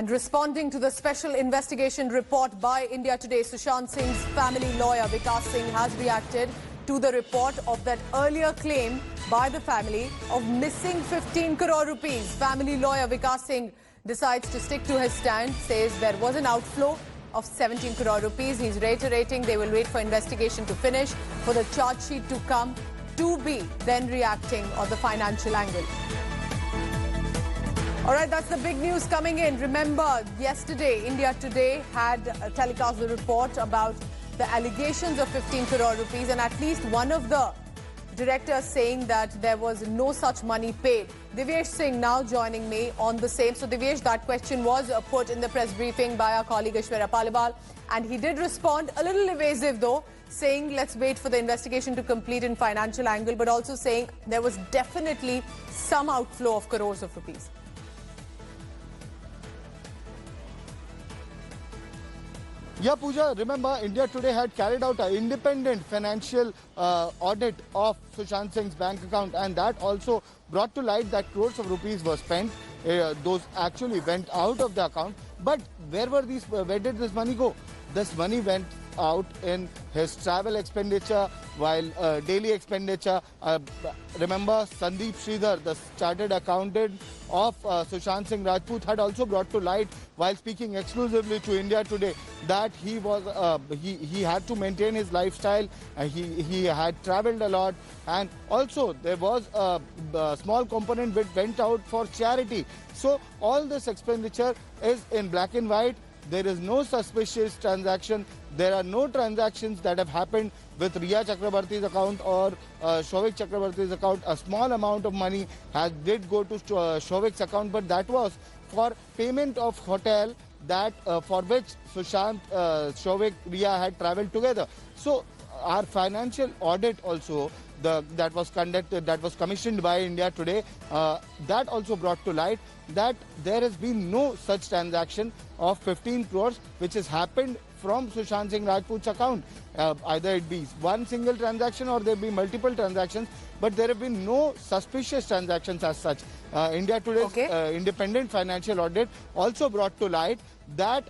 And responding to the special investigation report by India Today, Sushant Singh's family lawyer Vikas Singh has reacted to the report of that earlier claim by the family of missing 15 crore rupees. Family lawyer Vikas Singh decides to stick to his stand, says there was an outflow of 17 crore rupees. He's reiterating they will wait for investigation to finish, for the charge sheet to come, to be then reacting on the financial angle. All right, that's the big news coming in. Remember, yesterday, India Today had telecast the report about the allegations of 15 crore rupees, and at least one of the directors saying that there was no such money paid. Divyesh Singh now joining me on the same. So, Divyesh, that question was put in the press briefing by our colleague Aishwarya Paliwal, and he did respond, a little evasive though, saying let's wait for the investigation to complete in financial angle, but also saying there was definitely some outflow of crores of rupees. Yeah, Pooja, remember India Today had carried out an independent financial audit of Sushant Singh's bank account, and that also brought to light that crores of rupees were spent. Those actually went out of the account. But where did this money go? This money went out in his travel expenditure, while daily expenditure. Remember, Sandeep Sridhar, the chartered accountant of Sushant Singh Rajput, had also brought to light, while speaking exclusively to India Today, that he had to maintain his lifestyle. He had travelled a lot, and also there was a small component which went out for charity. So all this expenditure is in black and white. There is no suspicious transaction. There are no transactions that have happened with Riya Chakrabarty's account or Shouvik Chakrabarty's account. A small amount of money did go to Shouvik's account, but that was for payment of hotel that for which Sushant, Shouvik, Riya had travelled together. So our financial audit also that was conducted, that was commissioned by India Today, that also brought to light that there has been no such transaction of 15 crores which has happened from Sushant Singh Rajput's account. Either it be one single transaction or there be multiple transactions, but there have been no suspicious transactions as such. India Today's independent financial audit also brought to light that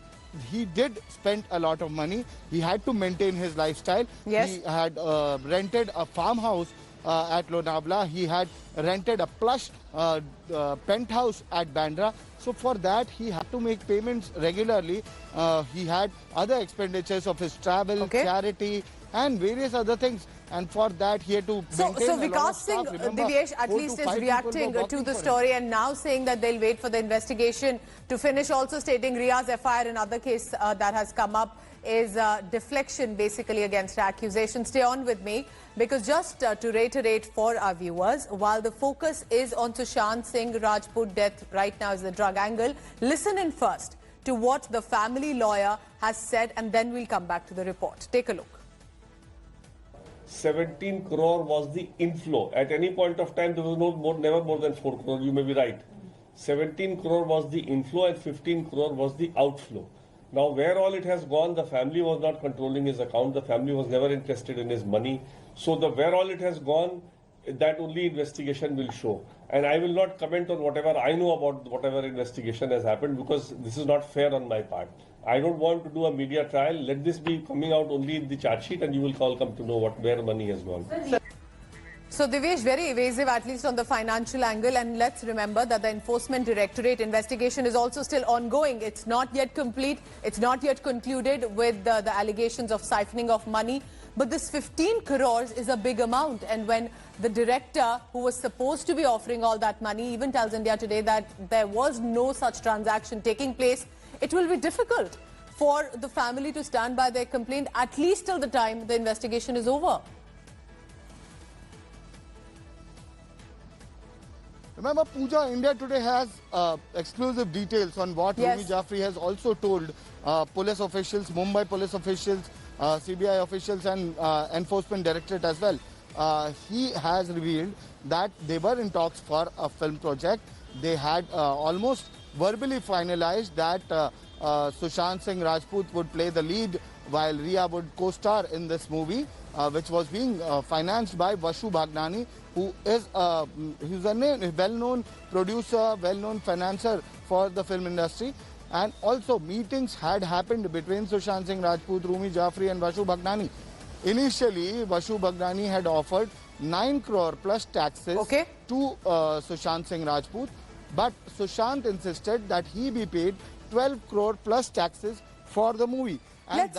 he did spend a lot of money. He had to maintain his lifestyle. Yes. He had rented a farmhouse at Lonavala. He had rented a plush penthouse at Bandra. So for that, he had to make payments regularly. He had other expenditures of his travel, charity, and various other things. And for that, he had to maintain So Vikas Singh, Divyesh, at least is reacting to the story and now saying that they'll wait for the investigation to finish, also stating Riya's FIR, another case that has come up, is deflection basically against accusation. Stay on with me, because just to reiterate for our viewers, while the focus is on Sushant Singh Rajput death right now is the drug angle, listen in first to what the family lawyer has said, and then we'll come back to the report. Take a look. 17 crore was the inflow. At any point of time, there was never more than 4 crore. You may be right. 17 crore was the inflow and 15 crore was the outflow. Now, where all it has gone, the family was not controlling his account. The family was never interested in his money. So, where all it has gone, that only investigation will show. And I will not comment on whatever I know about whatever investigation has happened, because this is not fair on my part. I don't want to do a media trial. Let this be coming out only in the charge sheet, and you will all come to know where money has gone. So Divyesh, very evasive, at least on the financial angle, and let's remember that the Enforcement Directorate investigation is also still ongoing. It's not yet complete. It's not yet concluded with the allegations of siphoning of money. But this 15 crores is a big amount, and when the director who was supposed to be offering all that money even tells India Today that there was no such transaction taking place, it will be difficult for the family to stand by their complaint, at least till the time the investigation is over. Remember, Pooja, India Today has exclusive details on what Rumi Jaffrey has also told police officials, Mumbai police officials, CBI officials and Enforcement Directorate as well. He has revealed that they were in talks for a film project. They had almost verbally finalized that Sushant Singh Rajput would play the lead while Riya would co-star in this movie, which was being financed by Vashu Bhagnani, who is he's a well-known producer, well-known financer for the film industry. And also meetings had happened between Sushant Singh Rajput, Rumi Jaffrey and Vashu Bhagnani. Initially, Vashu Bhagnani had offered 9 crore plus taxes to Sushant Singh Rajput, but Sushant insisted that he be paid 12 crore plus taxes for the movie. And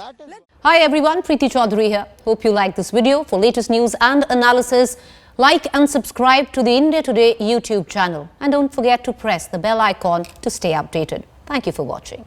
Hi everyone, Preeti Chaudhary here. Hope you like this video. For latest news and analysis, like and subscribe to the India Today YouTube channel. And don't forget to press the bell icon to stay updated. Thank you for watching.